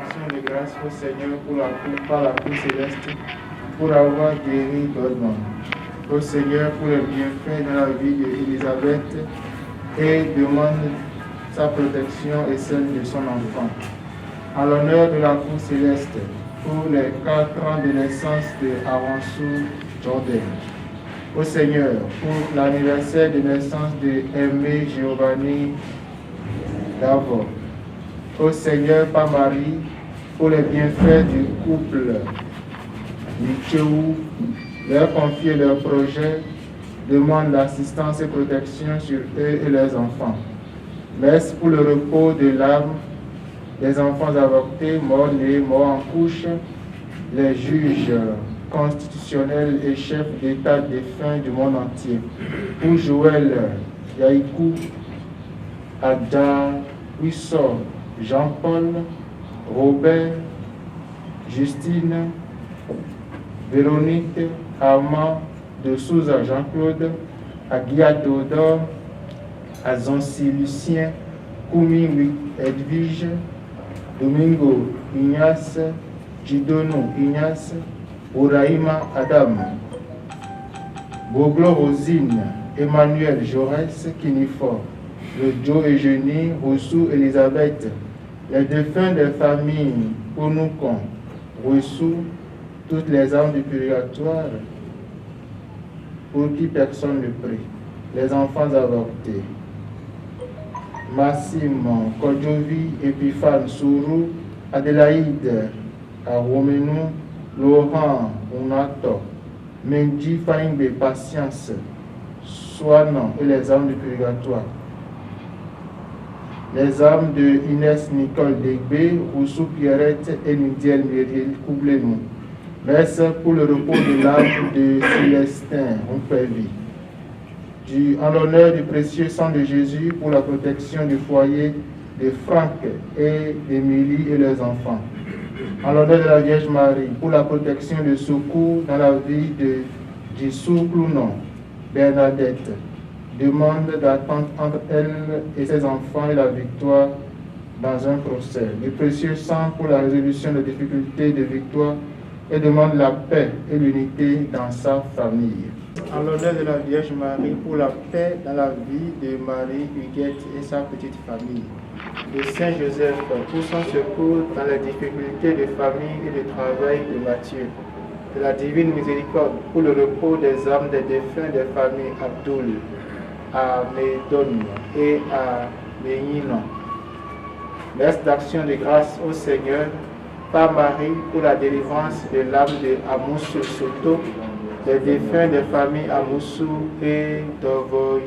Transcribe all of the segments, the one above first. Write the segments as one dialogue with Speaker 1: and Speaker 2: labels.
Speaker 1: action de grâce au Seigneur par la cour céleste pour avoir guéri Goldman. Au Seigneur pour le bienfait dans la vie d'Élisabeth et demande sa protection et celle de son enfant. En l'honneur de la cour céleste pour les 4 ans de naissance de Aransou Jordan. Au Seigneur pour l'anniversaire de naissance de Aimé Giovanni Davo. Au Seigneur par Marie pour les bienfaits du couple Michou, leur confier leurs projets, demande l'assistance et protection sur eux et leurs enfants. Messe pour le repos de l'âme des enfants avortés, morts-nés, morts en couche, les juges constitutionnels et chefs d'État défunts du monde entier. Pour Joël Yaïkou, Adja Wissor, Jean-Paul, Robert, Justine, Véronique, Armand, de Souza Jean-Claude, Aguia Théodore, Azonsi Lucien, Koumi Edwige, Domingo Ignace, Gidono Ignace, Ouraïma Adam, Boglo Rosine, Emmanuel Jaurès, Kinifor, le Joe Eugénie, Roussou Elisabeth, les défunts des familles Onoukon, Roussou, toutes les âmes du purgatoire, pour qui personne ne prie, les enfants avortés, Massime, Kodjovi, Epiphane, Sourou, Adélaïde, Aromenou, Laurent, Unato, Mendy, Faingbe, Patience, Soinan et les âmes du purgatoire. Les âmes de Inès Nicole Degbe, Roussou Pierrette et Nidiel Myriel Koublenou. Messe pour le repos de l'âme de Célestin Roupevi. En l'honneur du précieux sang de Jésus pour la protection du foyer de Franck et d'Émilie et leurs enfants. En l'honneur de la Vierge Marie pour la protection de secours dans la vie de Jissou Clounon, Bernadette. Demande d'attente entre elle et ses enfants et la victoire dans un procès. Le précieux sang pour la résolution des difficultés de victoire et demande la paix et l'unité dans sa famille. En l'honneur de la Vierge Marie pour la paix dans la vie de Marie Huguette et sa petite famille. De Saint Joseph pour son secours dans les difficultés de famille et de travail de Matthieu. De la divine miséricorde pour le repos des âmes des défunts des familles Abdoul, à Médon et à Méninon. Messe d'action de grâce au Seigneur par Marie pour la délivrance de l'âme de Amoussou Soto, des défunts des familles Amoussou et d'Ovoï,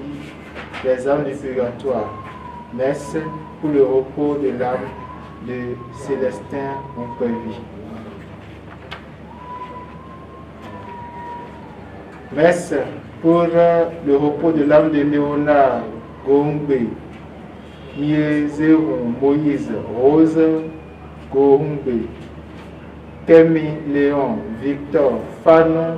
Speaker 1: les âmes du purgatoire. Messe pour le repos de l'âme de Célestin Montpellier. Messe pour le repos de l'âme de Léonard Gombe, Miezéron Moïse Rose Gombe, Kemi Léon Victor Fanon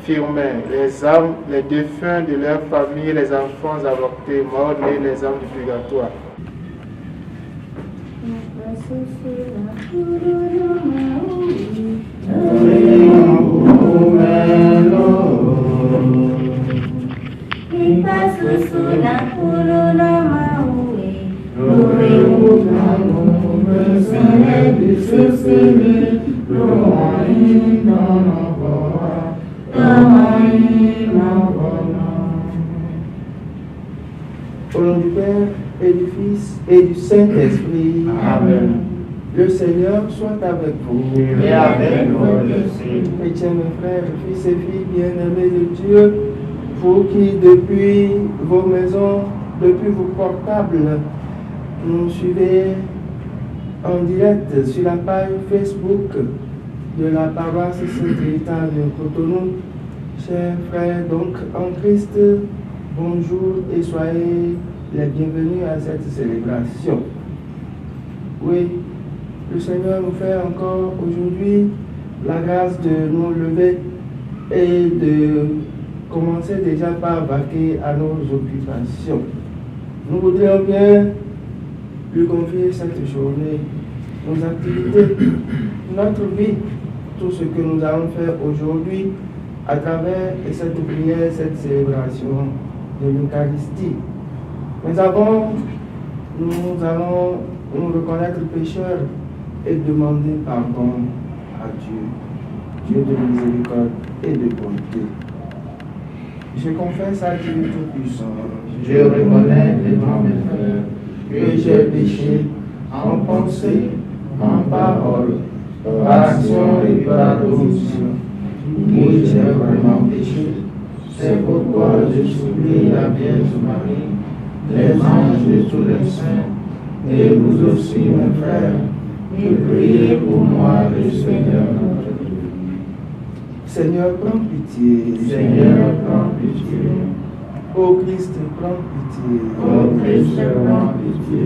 Speaker 1: Firmin, les âmes, les défunts de leur famille, les enfants avortés, morts et les âmes du purgatoire.
Speaker 2: Au nom du Père et du Fils et du Saint-Esprit.
Speaker 3: Amen.
Speaker 2: Le Seigneur soit avec vous.
Speaker 3: Et avec vous aussi.
Speaker 2: Chrétiens, mes frères, fils et filles bien-aimés de Dieu, vous qui depuis vos maisons, depuis vos portables, nous suivez en direct sur la page Facebook de la paroisse Saint-Rita de Cotonou. Chers frères, donc en Christ, bonjour et soyez les bienvenus à cette célébration. Oui, le Seigneur nous fait encore aujourd'hui la grâce de nous lever et de commencer déjà par vaquer à nos occupations. Nous voudrions bien lui confier cette journée nos activités, notre vie, tout ce que nous allons faire aujourd'hui à travers cette prière, cette célébration de l'Eucharistie. Mais avant, nous allons nous reconnaître pécheurs et demander pardon à Dieu, Dieu de miséricorde et de bonté. Je confesse à Dieu Tout-Puissant,
Speaker 3: Je reconnais devant mes frères
Speaker 2: que j'ai péché en pensée, en parole,
Speaker 3: par action et par omission. Oui, j'ai vraiment péché. C'est pourquoi je supplie la Vierge Marie, les anges et tous les saints, et vous aussi, mes frères, de prier pour moi, le Seigneur notre Dieu.
Speaker 2: Seigneur, prends pitié.
Speaker 3: Seigneur, prends pitié.
Speaker 2: Ô Christ, prends pitié.
Speaker 3: Ô Christ, prends pitié.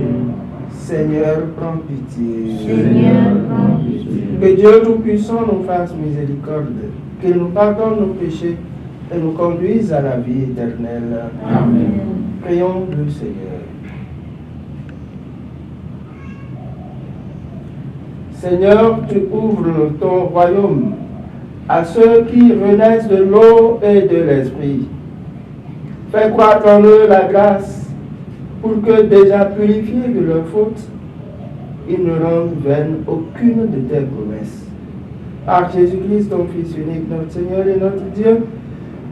Speaker 2: Seigneur, prends pitié.
Speaker 3: Seigneur, prends pitié.
Speaker 2: Que Dieu Tout-Puissant nous fasse miséricorde, qu'il nous pardonne nos péchés et nous conduise à la vie éternelle.
Speaker 3: Amen.
Speaker 2: Prions le Seigneur. Seigneur, tu ouvres ton royaume à ceux qui renaissent de l'eau et de l'esprit. Fais croître en eux la grâce pour que, déjà purifiés de leurs fautes, ils ne rendent vaine aucune de tes promesses. Par Jésus-Christ, ton Fils unique, notre Seigneur et notre Dieu,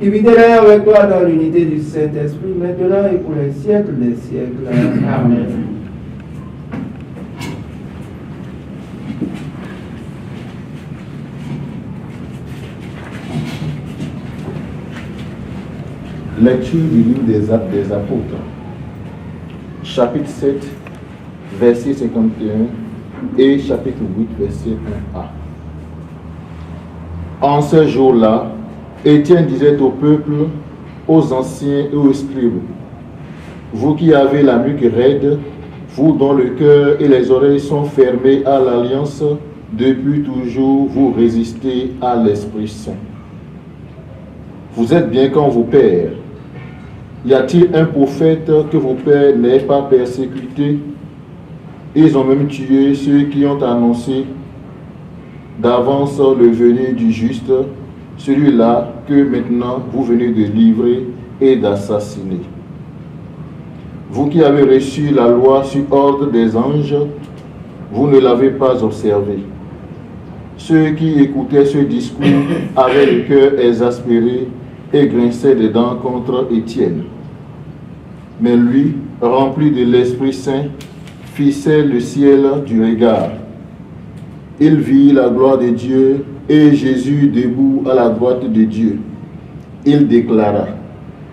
Speaker 2: qui vit et règne avec toi dans l'unité du Saint-Esprit, maintenant et pour les siècles des siècles.
Speaker 3: Amen.
Speaker 4: Lecture du livre des Actes des Apôtres, chapitre 7, verset 51 et chapitre 8, verset 1a. En ce jour-là, Étienne disait au peuple, aux anciens et aux scribes, vous qui avez la nuque raide, vous dont le cœur et les oreilles sont fermés à l'alliance, depuis toujours vous résistez à l'Esprit Saint. Vous êtes bien comme vos pères. Y a-t-il un prophète que vos pères n'aient pas persécuté? Ils ont même tué ceux qui ont annoncé d'avance le venir du juste, celui-là que maintenant vous venez de livrer et d'assassiner. Vous qui avez reçu la loi sur ordre des anges, vous ne l'avez pas observée. Ceux qui écoutaient ce discours avaient le cœur exaspéré et grinçaient des dents contre Étienne. Mais lui, rempli de l'Esprit Saint, fixait le ciel du regard. Il vit la gloire de Dieu et Jésus debout à la droite de Dieu. Il déclara,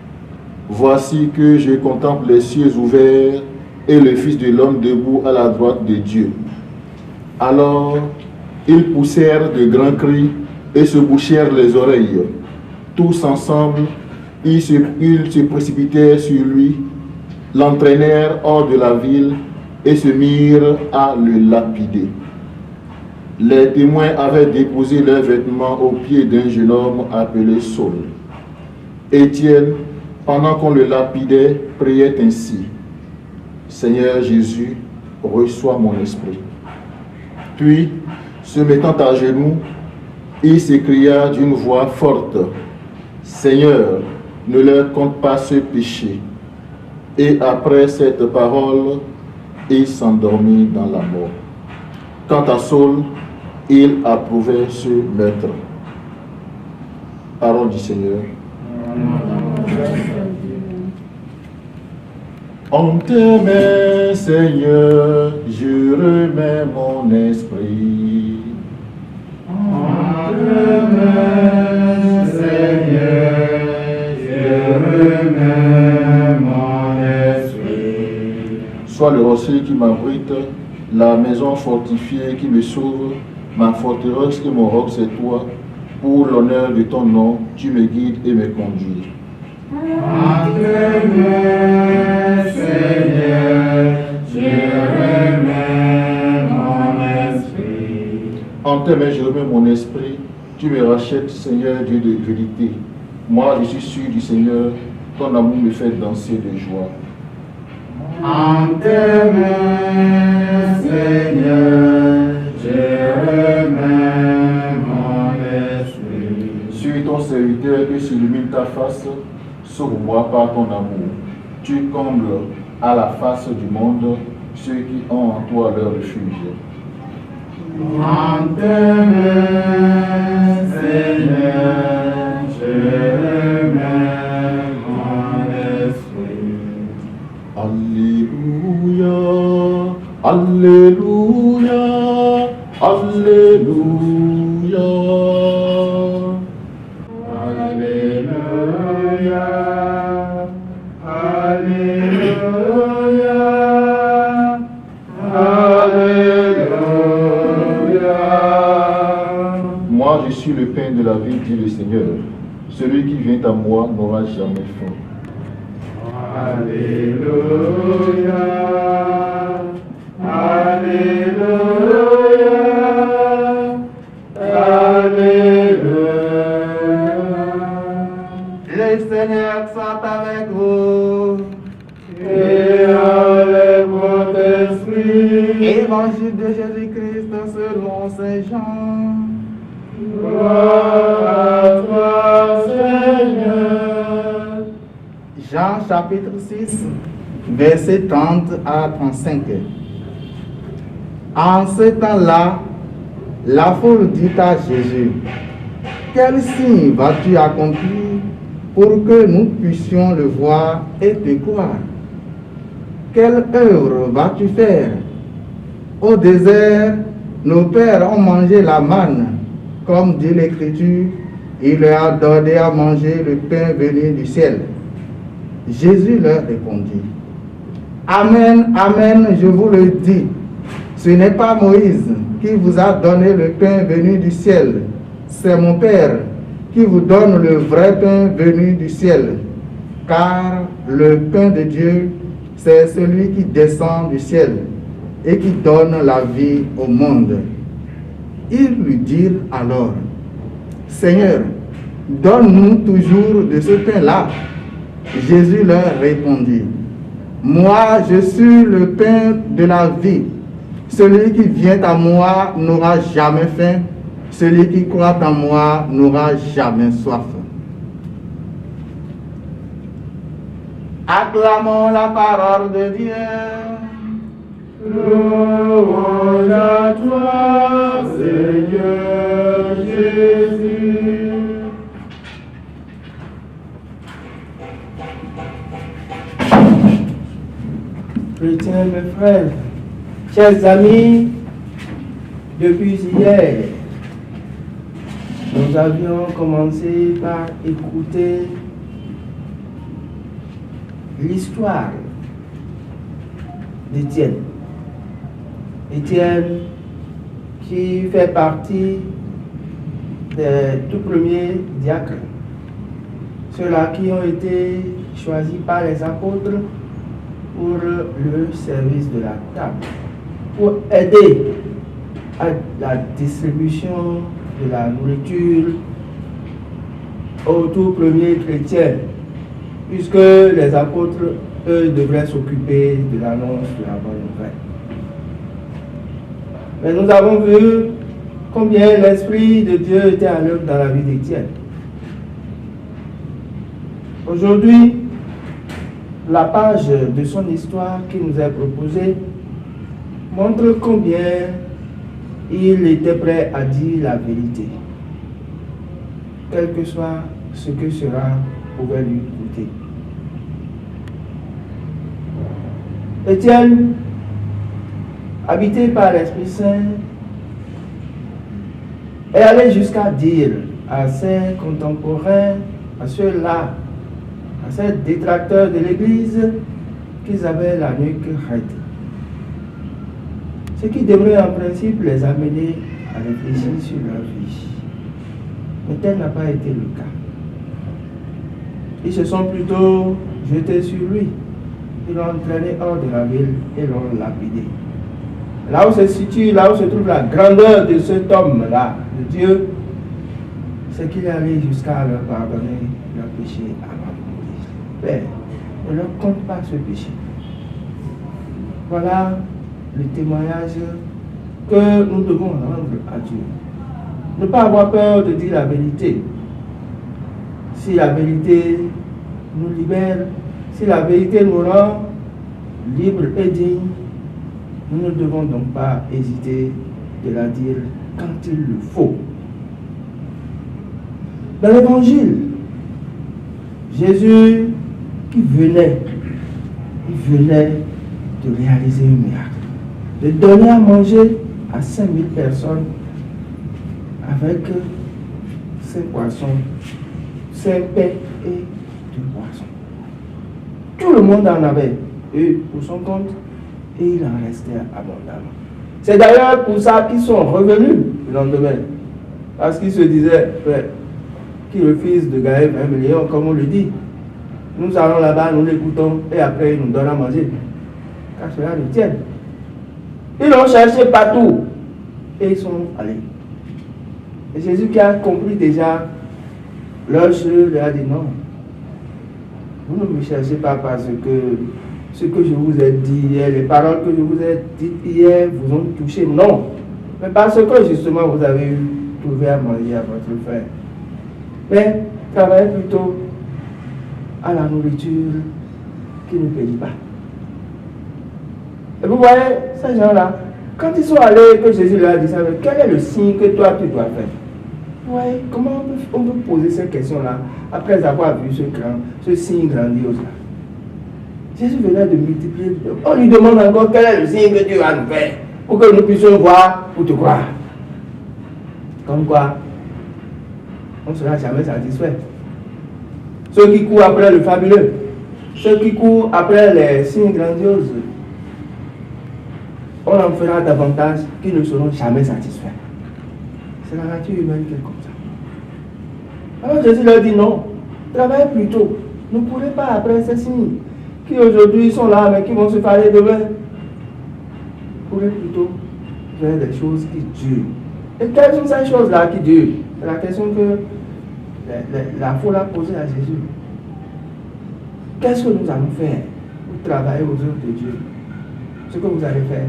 Speaker 4: « Voici que je contemple les cieux ouverts et le Fils de l'homme debout à la droite de Dieu. » Alors, ils poussèrent de grands cris et se bouchèrent les oreilles. Tous ensemble, ils se précipitèrent sur lui, l'entraînèrent hors de la ville et se mirent à le lapider. Les témoins avaient déposé leurs vêtements aux pieds d'un jeune homme appelé Saul. Étienne, pendant qu'on le lapidait, priait ainsi, « Seigneur Jésus, reçois mon esprit. » Puis, se mettant à genoux, il s'écria d'une voix forte, « Seigneur, ne leur compte pas ce péché. » Et après cette parole, il s'endormit dans la mort. Quant à Saul, il approuvait ce meurtre. Parole du Seigneur. En tes mains, Seigneur, je remets mon esprit.
Speaker 3: En tes mains, Seigneur, je remets mon esprit.
Speaker 4: Sois le rocher qui m'abrite, la maison fortifiée qui me sauve, ma forteresse et mon roc, c'est toi. Pour l'honneur de ton nom, tu me guides et me conduis.
Speaker 3: En tes mains, Seigneur, je remets mon esprit.
Speaker 4: En tes mains, je remets mon esprit. Tu me rachètes, Seigneur, Dieu de vérité. Moi, je suis sûr du Seigneur. Ton amour me fait danser de joie.
Speaker 3: En tes mains, Seigneur, je remets mon esprit.
Speaker 4: Suis ton serviteur que s'illumine ta face, sauve-moi par ton amour. Tu combles à la face du monde ceux qui ont en toi leur refuge.
Speaker 3: En tes mains, Seigneur, je remets mon esprit.
Speaker 4: Alléluia, Alléluia, Alléluia.
Speaker 3: Alléluia, Alléluia, Alléluia.
Speaker 4: Moi, je suis le pain de la vie, dit le Seigneur. Celui qui vient à moi n'aura jamais faim.
Speaker 3: Alléluia, Alléluia, Alléluia. Le Seigneur soit avec vous. Et avec votre esprit. Évangile de Jésus-Christ selon Saint Jean. Gloire à toi, Seigneur. Jean chapitre 6, versets 30 à 35. En ce temps-là, la foule dit à Jésus, « Quel signe vas-tu accomplir pour que nous puissions le voir et te croire? Quelle œuvre vas-tu faire? Au désert, nos pères ont mangé la manne, comme dit l'Écriture, il leur a donné à manger le pain venu du ciel. » Jésus leur répondit, « Amen, amen, je vous le dis, ce n'est pas Moïse qui vous a donné le pain venu du ciel, c'est mon Père qui vous donne le vrai pain venu du ciel, car le pain de Dieu, c'est celui qui descend du ciel et qui donne la vie au monde. » Ils lui dirent alors, « Seigneur, donne-nous toujours de ce pain-là. » Jésus leur répondit, « Moi, je suis le pain de la vie. Celui qui vient à moi n'aura jamais faim. Celui qui croit en moi n'aura jamais soif. » Acclamons la parole de Dieu. Louange à toi, Seigneur Jésus.
Speaker 2: Chrétiens, mes frères, chers amis, depuis hier, nous avions commencé par écouter l'histoire d'Étienne. Étienne qui fait partie des tout premiers diacres, ceux-là qui ont été choisis par les apôtres pour le service de la table, pour aider à la distribution de la nourriture aux tout premiers chrétiens, puisque les apôtres, eux, devraient s'occuper de l'annonce de la bonne nouvelle. Mais nous avons vu combien l'Esprit de Dieu était à l'œuvre dans la vie d'Étienne. Aujourd'hui, la page de son histoire qui nous est proposée montre combien il était prêt à dire la vérité, quel que soit ce que cela pouvait lui coûter. Étienne, habité par l'Esprit Saint, est allé jusqu'à dire à ses contemporains, à ceux-là, à ces détracteurs de l'Église, qu'ils avaient la nuque raide. Ce qui devrait en principe les amener à réfléchir sur leur vie. Mais tel n'a pas été le cas. Ils se sont plutôt jetés sur lui. Ils l'ont entraîné hors de la ville et l'ont lapidé. Là où se situe, là où se trouve la grandeur de cet homme-là, de Dieu, c'est qu'il est allé jusqu'à leur pardonner leur péché avant de mourir. Père, ne leur compte pas ce péché. Voilà le témoignage que nous devons rendre à Dieu. Ne pas avoir peur de dire la vérité. Si la vérité nous libère, si la vérité nous rend libres et dignes, nous ne devons donc pas hésiter de la dire quand il le faut. Dans l'évangile, Jésus qui venait de réaliser un miracle, de donner à manger à 5000 personnes avec 5 poissons, 5 pains et 2 poissons. Tout le monde en avait eu pour son compte et il en restait abondamment. C'est d'ailleurs pour ça qu'ils sont revenus le lendemain. Parce qu'ils se disaient, qui refuse de gagner 20 millions, comme on le dit. Nous allons là-bas, nous l'écoutons et après ils nous donnent à manger. Car cela nous tienne. Ils l'ont cherché partout et ils sont allés. Et Jésus qui a compris déjà leur jeu, leur a dit non. Vous ne me cherchez pas parce que ce que je vous ai dit hier, les paroles que je vous ai dites hier vous ont touché. Non. Mais parce que justement vous avez trouvé à manger à votre faim. Mais travaillez plutôt à la nourriture qui ne périt pas. Et vous voyez, ces gens-là, quand ils sont allés, que Jésus leur a dit ça, mais quel est le signe que toi tu dois faire? Vous voyez, comment on peut poser ces questions-là après avoir vu ce signe grandiose-là? Jésus venait de multiplier. On lui demande encore quel est le signe que Dieu va nous faire pour que nous puissions voir pour te croire. Comme quoi, on ne sera jamais satisfait. Ceux qui courent après le fabuleux, ceux qui courent après les signes grandioses, on en fera davantage qui ne seront jamais satisfaits. C'est la nature humaine qui est comme ça. Alors Jésus leur dit non, travaillez plutôt. Ne courez pas après ces signes qui aujourd'hui sont là mais qui vont se faire demain. Courez plutôt vers des choses qui durent. Et quelles sont ces choses-là qui durent? C'est la question que la foule a posée à Jésus. Qu'est-ce que nous allons faire pour travailler aux œuvres de Dieu? Ce que vous allez faire,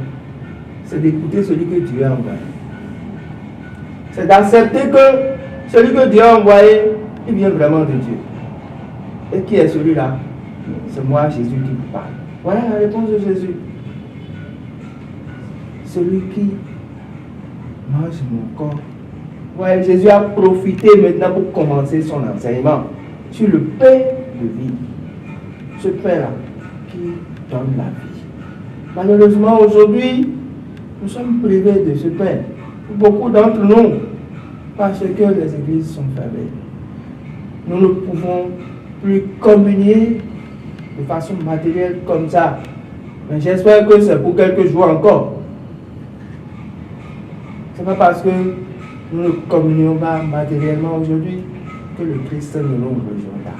Speaker 2: c'est d'écouter celui que Dieu a envoyé. C'est d'accepter que celui que Dieu a envoyé, il vient vraiment de Dieu. Et qui est celui-là? C'est moi, Jésus, qui vous parle. Voilà la réponse de Jésus. Celui qui mange mon corps. Ouais, Jésus a profité maintenant pour commencer son enseignement sur le pain de vie. Ce pain-là qui donne la vie. Malheureusement, aujourd'hui, nous sommes privés de ce pain. Beaucoup d'entre nous, parce que les églises sont fermées. Nous ne pouvons plus communier de façon matérielle comme ça. Mais j'espère que c'est pour quelques jours encore. Ce n'est pas parce que nous ne communions pas matériellement aujourd'hui que le Christ ne nous rejoint pas.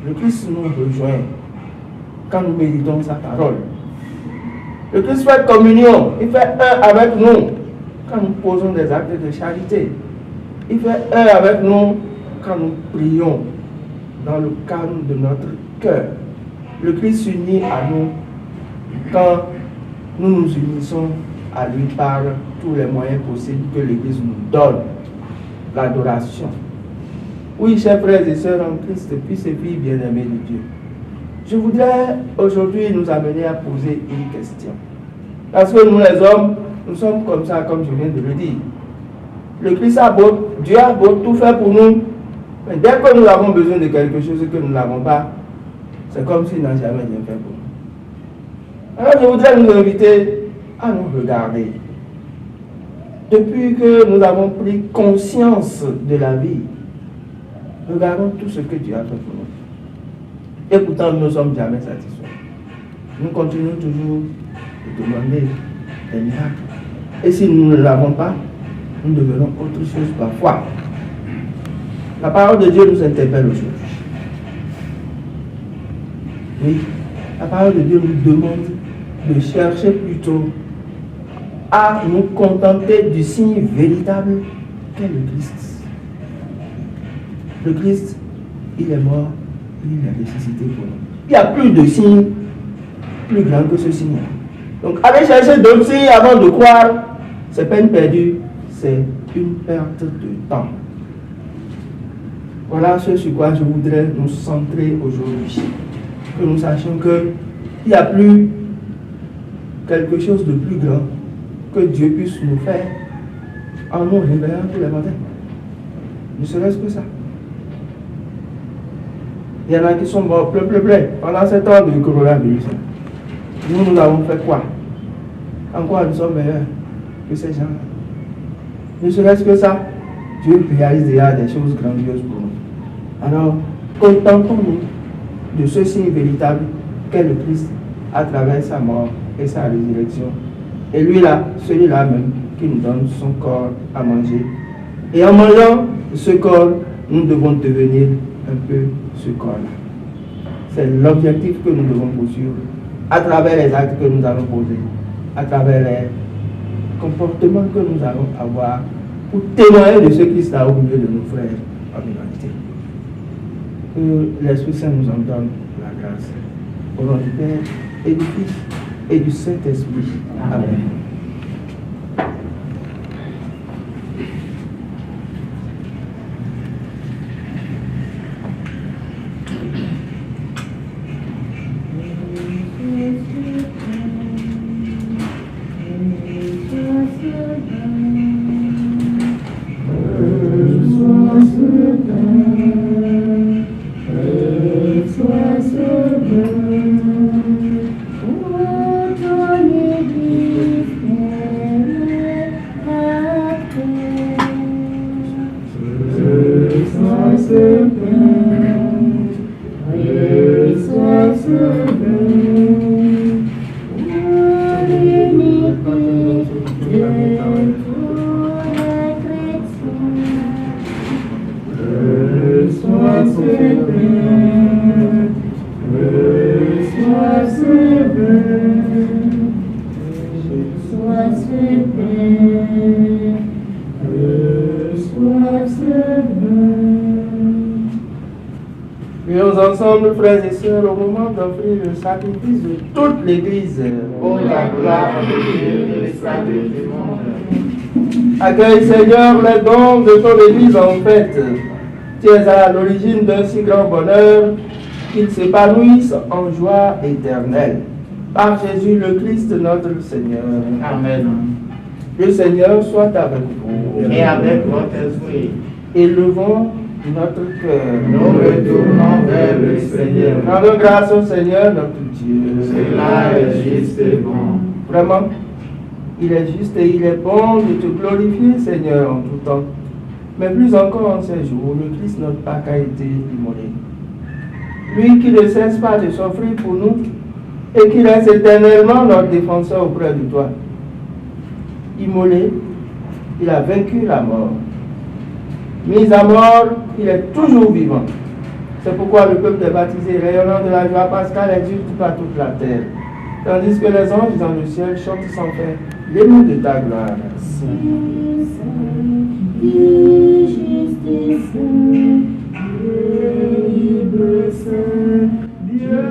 Speaker 2: Le Christ nous rejoint quand nous méditons sa parole. Le Christ fait communion, il fait un avec nous quand nous posons des actes de charité. Il fait un avec nous quand nous prions dans le calme de notre cœur. Le Christ s'unit à nous quand nous nous unissons à lui par tous les moyens possibles que l'Église nous donne. L'adoration. Oui, chers frères et sœurs en Christ, fils et filles bien-aimés de Dieu. Je voudrais aujourd'hui nous amener à poser une question. Parce que nous les hommes, nous sommes comme ça, comme je viens de le dire. Le Christ a beau, Dieu a beau tout faire pour nous, mais dès que nous avons besoin de quelque chose que nous n'avons pas, c'est comme s'il n'a jamais rien fait pour nous. Alors je voudrais nous inviter à nous regarder. Depuis que nous avons pris conscience de la vie, regardons tout ce que Dieu a fait pour nous. Et pourtant, nous ne sommes jamais satisfaits. Nous continuons toujours de demander des miracles. Et si nous ne l'avons pas, nous devenons autre chose parfois. La parole de Dieu nous interpelle aujourd'hui. Oui, la parole de Dieu nous demande de chercher plutôt à nous contenter du signe véritable qu'est le Christ. Le Christ, il est mort, il est ressuscité pour nous. Il n'y a plus de signe plus grand que ceci. Donc, aller chercher d'autres signes avant de croire, c'est peine perdue, c'est une perte de temps. Voilà ce sur quoi je voudrais nous centrer aujourd'hui. Que nous sachions qu'il n'y a plus quelque chose de plus grand que Dieu puisse nous faire en nous réveillant tous les matins. Ne serait-ce que ça. Il y en a qui sont morts plein pendant ce temps de coronavirus. Nous avons fait quoi? En quoi nous sommes meilleurs que ces gens? Ne serait-ce que ça, Dieu réalise déjà des choses grandioses pour nous. Alors, contentons-nous de ce signe véritable qu'est le Christ à travers sa mort et sa résurrection. Et lui-là, celui-là même, qui nous donne son corps à manger. Et en mangeant ce corps, nous devons devenir un peu ce corps-là. C'est l'objectif que nous devons poursuivre à travers les actes que nous allons poser, à travers les comportements que nous allons avoir pour témoigner de ce Christ-là au milieu de nos frères en humanité. Que l'Esprit Saint nous en donne la grâce. Au nom du Père et du Fils et du Saint-Esprit. Amen. Prions ensemble, frères et sœurs, au moment d'offrir le sacrifice de toute l'Église.
Speaker 3: Pour la gloire de Dieu et le salut du monde.
Speaker 2: Accueille, Seigneur, les dons de ton Église en fête. Tu es à l'origine d'un si grand bonheur qu'ils s'épanouissent en joie éternelle. Par Jésus le Christ, notre Seigneur.
Speaker 3: Amen.
Speaker 2: Le Seigneur soit avec vous.
Speaker 3: Et avec votre esprit.
Speaker 2: Élevons notre cœur.
Speaker 3: Nous retournons vers le Seigneur.
Speaker 2: Rendons grâce au Seigneur, notre Dieu.
Speaker 3: Cela est juste et bon.
Speaker 2: Vraiment, il est juste et il est bon de te glorifier, Seigneur, en tout temps. Mais plus encore en ces jours, le Christ, notre Pâque, a été immolé. Lui qui ne cesse pas de s'offrir pour nous et qui reste éternellement notre défenseur auprès de toi. Immolé, il a vaincu la mort. Mis à mort, il est toujours vivant. C'est pourquoi le peuple est baptisé, rayonnant de la joie pascale, exulte par toute la terre. Tandis que les anges dans le ciel chantent sans fin les mots de ta gloire.
Speaker 5: Dieu juste et saint, Dieu libre saint,
Speaker 2: Dieu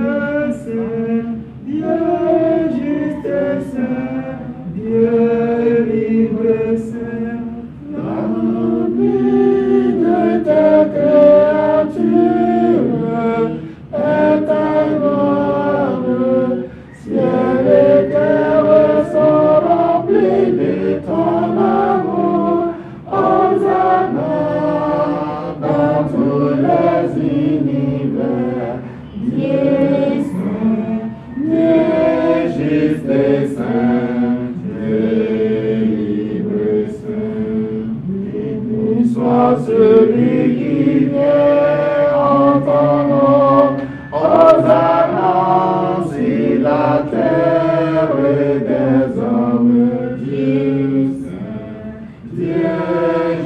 Speaker 2: saint, Dieu juste et saint, Dieu libre saint,
Speaker 5: rempli de ta créature, est ta gloire. Ciel et terre sont remplis de ton amour. Hosanna dans tous les univers. Dieu saint, Dieu juste et saint, Dieu libre saint. Béni soit celui qui vient en ton nom. Hosanna sur la terre des hommes. Dieu saint, Dieu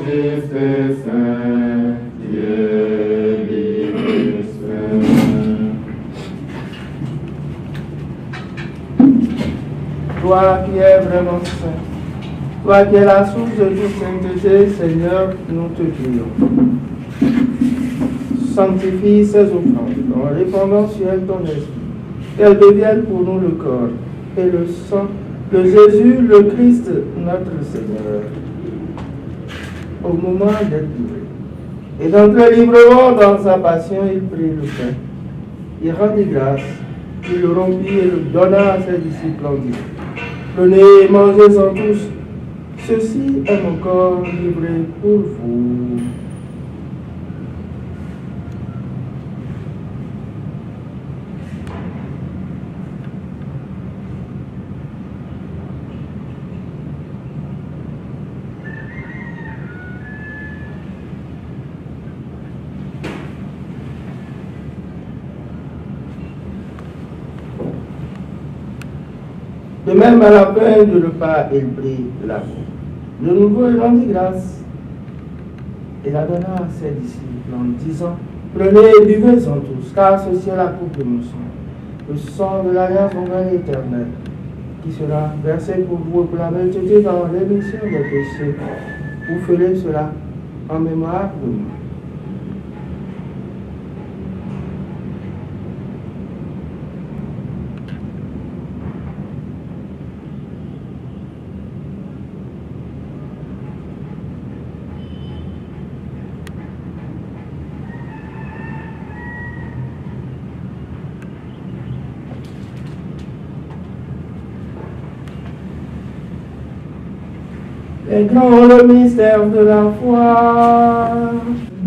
Speaker 5: juste et saint, Dieu libre saint.
Speaker 2: Toi qui es vraiment saint, toi qui es la source de toute sainteté, Seigneur, nous te prions. Sanctifie ces offrandes en répandant sur elles ton esprit, qu'elles deviennent pour nous le corps et le sang de Jésus, le Christ, notre Seigneur. Au moment d'être livré. Et d'entrer librement dans sa passion, il prit le pain. Il rendit grâce, il le rompit et le donna à ses disciples en disant: Prenez et mangez-en tous. Ceci est mon corps livré pour vous. De même, à la fin du repas, il prit la coupe. De nouveau, il rendit grâce et la donna à ses disciples en disant: Prenez et buvez-en tous, car ceci est la coupe de mon sang, le sang de l'alliance nouvelle et éternelle, qui sera versé pour vous et pour la multitude dans l'émission des péchés. Vous ferez cela en mémoire de moi. Et grand le mystère de la foi,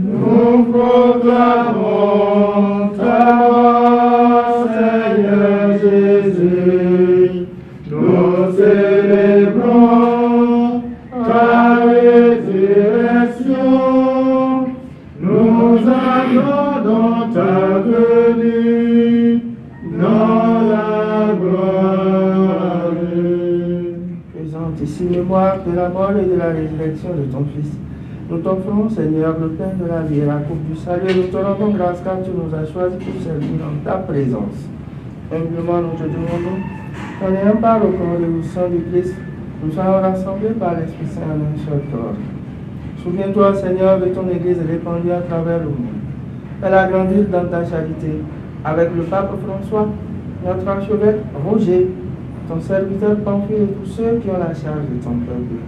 Speaker 5: Nous proclamons ta mort, Seigneur Jésus. Nous célébrons ta résurrection. Nous attendons ta venue dans la gloire.
Speaker 2: Présente ici mémoire de la mort et de la résurrection de ton Fils. Nous t'offrons, Seigneur, le pain de la vie et la coupe du salut. Nous te rendons grâce car tu nous as choisis pour servir dans ta présence. Humblement, nous te demandons, en ayant part au corps et au sang du Christ, nous soyons rassemblés par l'Esprit Saint en un seul corps. Souviens-toi, Seigneur, de ton Église répandue à travers le monde. Fais-la grandir dans ta charité, avec le pape François, notre archevêque Roger, ton serviteur Pamphile et tous ceux qui ont la charge de ton peuple.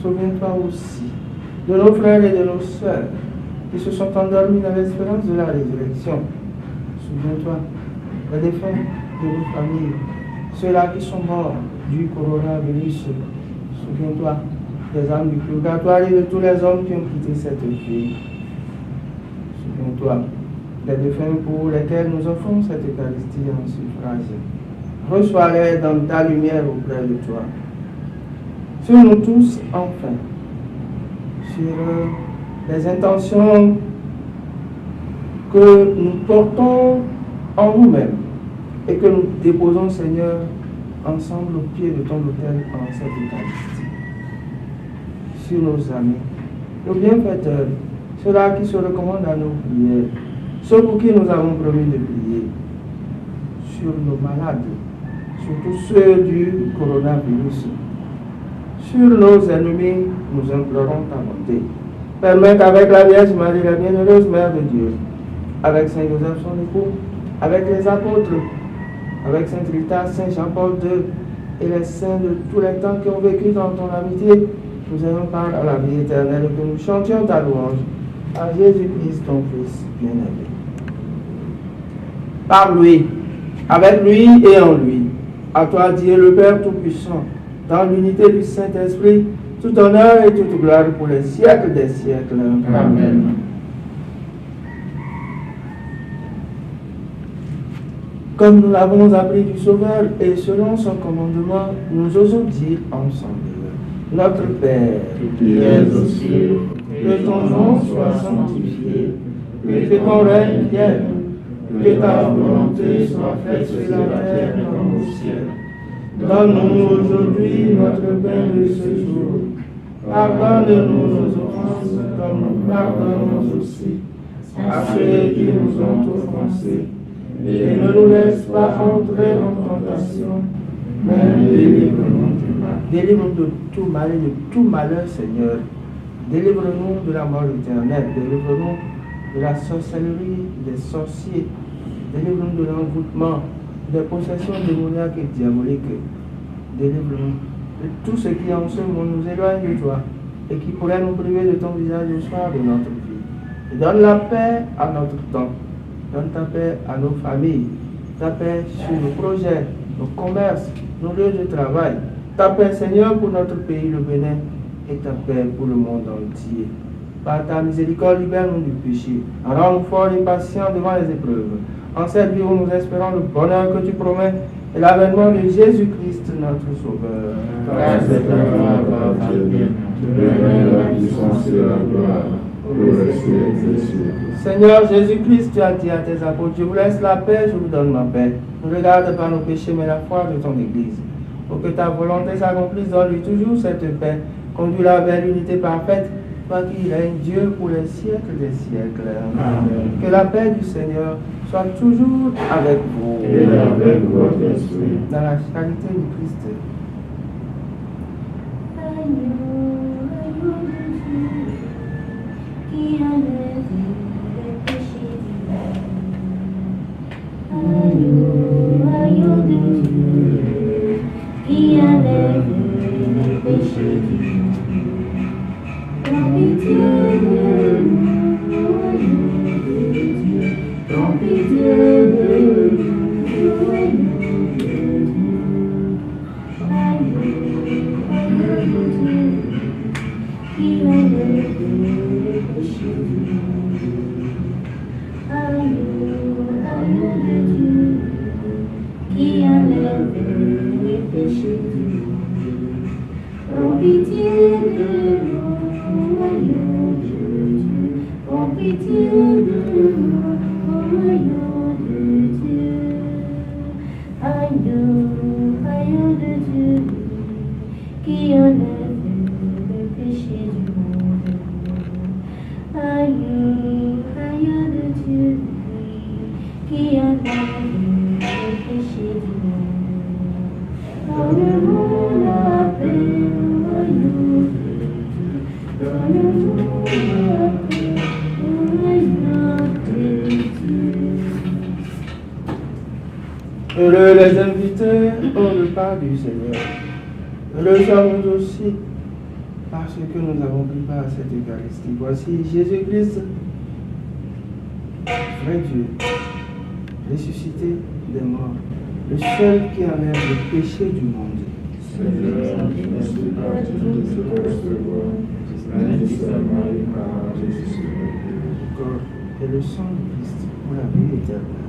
Speaker 2: Souviens-toi aussi de nos frères et de nos sœurs qui se sont endormis dans l'espérance de la résurrection. Souviens-toi des défunts de nos familles, ceux-là qui sont morts du coronavirus. Souviens-toi des âmes du purgatoire et de tous les hommes qui ont quitté cette vie. Souviens-toi des défunts pour lesquels nous offrons cette Eucharistie en suffrage. Reçois-les dans ta lumière auprès de toi. Sur nous tous, enfin, sur les intentions que nous portons en nous-mêmes et que nous déposons, Seigneur, ensemble au pied de ton autel en cette Eucharistie. Sur nos amis, nos bienfaiteurs, ceux-là qui se recommandent à nos prières, ceux pour qui nous avons promis de prier, sur nos malades, surtout ceux du coronavirus. Sur nos ennemis, nous implorons ta bonté. Permets qu'avec la Vierge Marie, la bienheureuse Mère de Dieu, avec Saint Joseph son époux, avec les apôtres, avec Saint Rita, Saint Jean-Paul II et les saints de tous les temps qui ont vécu dans ton amitié, nous ayons part à la vie éternelle et que nous chantions ta louange à Jésus-Christ, ton Fils bien-aimé. Par lui, avec lui et en lui, à toi Dieu le Père Tout-Puissant, dans l'unité du Saint-Esprit, tout honneur et toute gloire pour les siècles des siècles. Amen. Comme nous l'avons appris du Sauveur et selon son commandement, nous osons dire ensemble: Notre Père,
Speaker 5: Qui es aux cieux,
Speaker 2: que ton nom soit sanctifié, que ton règne vienne, que ta volonté soit faite sur la terre comme au ciel. Donne-nous aujourd'hui notre pain de ce jour. Pardonne-nous nos offenses comme nous pardonnons aussi à ceux qui nous ont offensés. Et ne nous laisse pas entrer en tentation, mais délivre-nous du mal. Délivre-nous de tout mal et de tout malheur, Seigneur. Délivre-nous de la mort éternelle. Délivre-nous de la sorcellerie, des sorciers. Délivre-nous de l'envoûtement, des possessions démoniaques et diaboliques. Délivre-nous de tout ce qui en ce monde nous éloigne de toi et qui pourrait nous priver de ton visage au soir de notre vie. Et donne la paix à notre temps. Donne ta paix à nos familles. Ta paix sur nos projets, nos commerces, nos lieux de travail. Ta paix, Seigneur, pour notre pays, le Bénin, et ta paix pour le monde entier. Par ta miséricorde, libère-nous du péché. Rends-nous forts et patients devant les épreuves. En cette vie où nous espérons le bonheur que tu promets et l'avènement de Jésus-Christ, notre Sauveur.
Speaker 5: Grâce et gloire à Dieu, la puissance et la gloire, pour les siècles.
Speaker 2: Seigneur Jésus-Christ, tu as dit à tes apôtres, je vous laisse la paix, je vous donne ma paix. Ne regarde pas nos péchés, mais la foi de ton Église. Pour que ta volonté s'accomplisse, donne-lui toujours cette paix. Conduis-la vers l'unité parfaite, toi qui règnes Dieu pour les siècles des siècles.
Speaker 5: Amen.
Speaker 2: Que la paix du Seigneur soit toujours avec vous.
Speaker 5: Et avec votre esprit.
Speaker 2: Dans la charité du Christ.
Speaker 6: Qui enlève les péchés du monde. Agneau de Dieu, qui enlève les péchés du monde. Prends pitié de nous, agneau de Dieu. Prends pitié de nous, agneau de Dieu. Agneau de Dieu, qui enlève les péchés du monde. Agneau de Dieu, qui enlève les péchés du monde. Prends pitié de nous, agneau de Dieu. Prends pitié de nous, agneau de Dieu. Agneau de Dieu, qui enlève les péchés du monde. Agneau de Dieu, qui enlève les péchés du monde. Donne-nous la paix, agneau de Dieu. Donne-nous la paix, agneau de Dieu.
Speaker 2: Heureux les invités au repas du Seigneur. Heureux sommes-nous aussi parce que nous avons pris part à cette Eucharistie. Voici Jésus-Christ, vrai Dieu, ressuscité des morts, le seul qui enlève le péché du monde.
Speaker 5: Seigneur, je ne suis pas digne de te recevoir, mais dis seulement une parole et je serai guéri.
Speaker 2: Le corps et le sang du Christ pour la vie éternelle.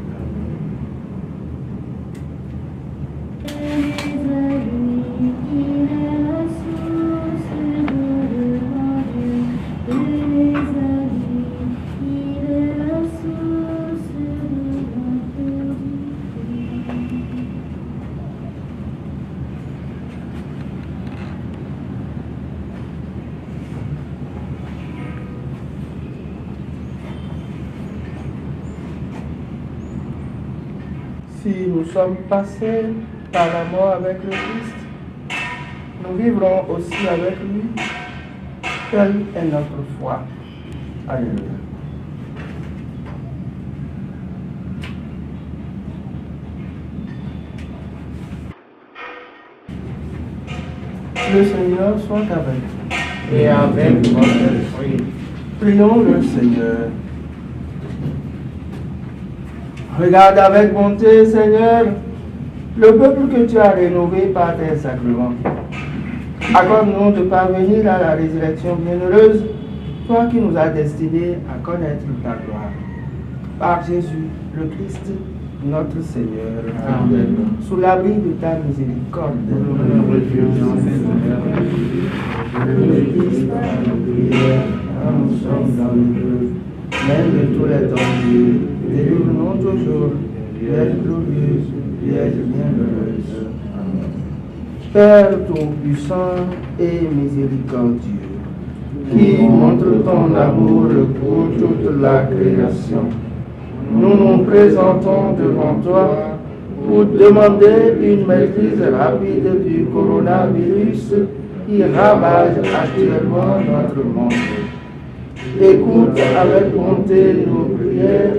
Speaker 2: Si nous sommes passés par la mort avec le Christ, nous vivrons aussi avec lui. Telle est notre foi. Alléluia. Le Seigneur soit avec vous.
Speaker 3: Et avec votre esprit.
Speaker 2: Prions le Seigneur. Regarde avec bonté, Seigneur, le peuple que tu as rénové par tes sacrements. Accorde-nous de parvenir à la résurrection bienheureuse, toi qui nous as destinés à connaître ta gloire. Par Jésus, le Christ, notre Seigneur.
Speaker 3: Amen.
Speaker 2: Sous l'abri de ta miséricorde.
Speaker 3: Nous refusions
Speaker 2: Ne néglige pas nos prières, quand nous sommes dans l'épreuve, même de tous les dangers. Délivre-nous toujours, Vierge glorieuse, Vierge bienheureuse. Amen. Père tout-puissant et miséricordieux, qui montre ton amour pour toute la création, nous nous présentons devant toi pour demander une maîtrise rapide du coronavirus qui ravage actuellement notre monde. Écoute avec bonté nos prières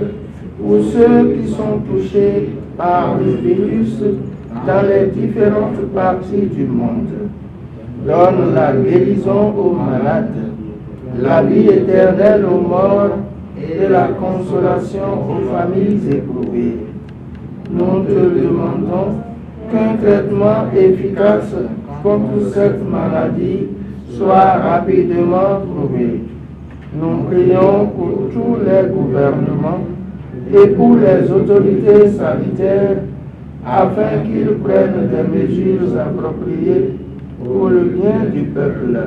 Speaker 2: pour ceux qui sont touchés par le virus dans les différentes parties du monde. Donne la guérison aux malades, la vie éternelle aux morts et la consolation aux familles éprouvées. Nous te demandons qu'un traitement efficace contre cette maladie soit rapidement trouvé. Nous prions pour tous les gouvernements et pour les autorités sanitaires afin qu'ils prennent des mesures appropriées pour le bien du peuple.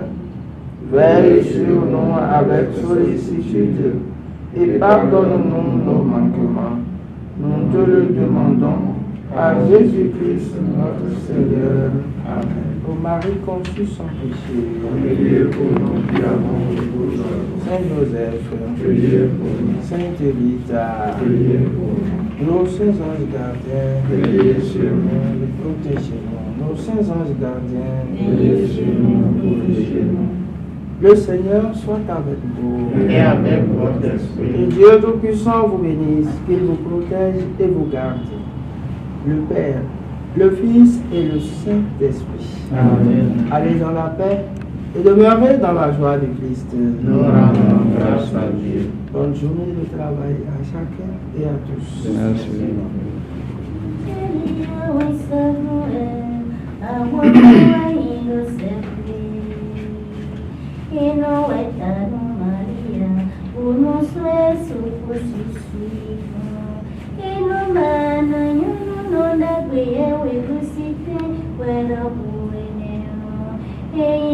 Speaker 2: Veille sur nous avec sollicitude et pardonne-nous nos manquements. Nous te le demandons à Jésus-Christ notre Seigneur. Amen. Ô Marie conçue sans péché,
Speaker 5: Priez pour nous qui avons besoin.
Speaker 2: Saint Joseph,
Speaker 5: Priez pour nous.
Speaker 2: Sainte Rita,
Speaker 5: Priez pour nous.
Speaker 2: nos saints anges gardiens,
Speaker 5: Priez sur nous.
Speaker 2: protégez-nous. Nos saints anges gardiens,
Speaker 5: Priez sur nous. Protégez-nous.
Speaker 2: le Seigneur soit avec vous.
Speaker 5: Et avec votre
Speaker 2: Que
Speaker 5: esprit.
Speaker 2: Dieu Tout-Puissant vous bénisse, qu'il vous protège et vous garde. Le Père, le Fils et le Saint-Esprit.
Speaker 5: Amen.
Speaker 2: Allez dans la paix et demeurez dans la joie du Christ.
Speaker 5: Nous rendons grâce à Dieu.
Speaker 2: Bonne journée de travail à chacun et à tous.
Speaker 5: Merci.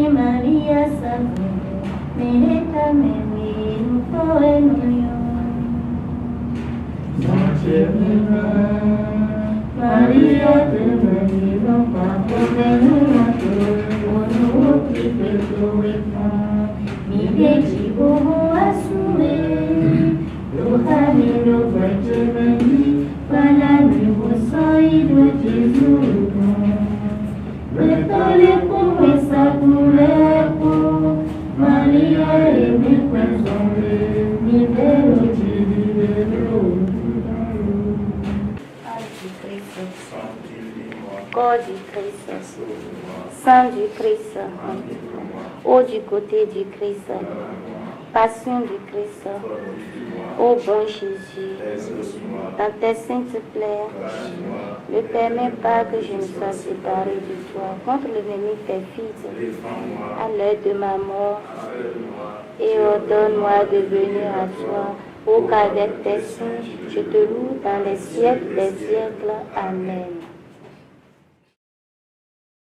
Speaker 6: Maria Salve, merita me no enoyo. Maria te bendigo para o que mi deji bobo asue, do caminho vai te bendir, para mim você do Jesus. Retole como essa culepo, Maria e me questione, mi vero ti vivero. Corps du Christ, sang du Christ, eau du côté du Christ, passion du Christ, ô bon Jésus, dans tes saintes plaies, ne permets pas que je me sois séparé de toi contre l'ennemi perfide à l'heure de ma mort, et ordonne-moi de venir à toi, ô qu'avec tes saints, je te loue dans les siècles des siècles. Amen.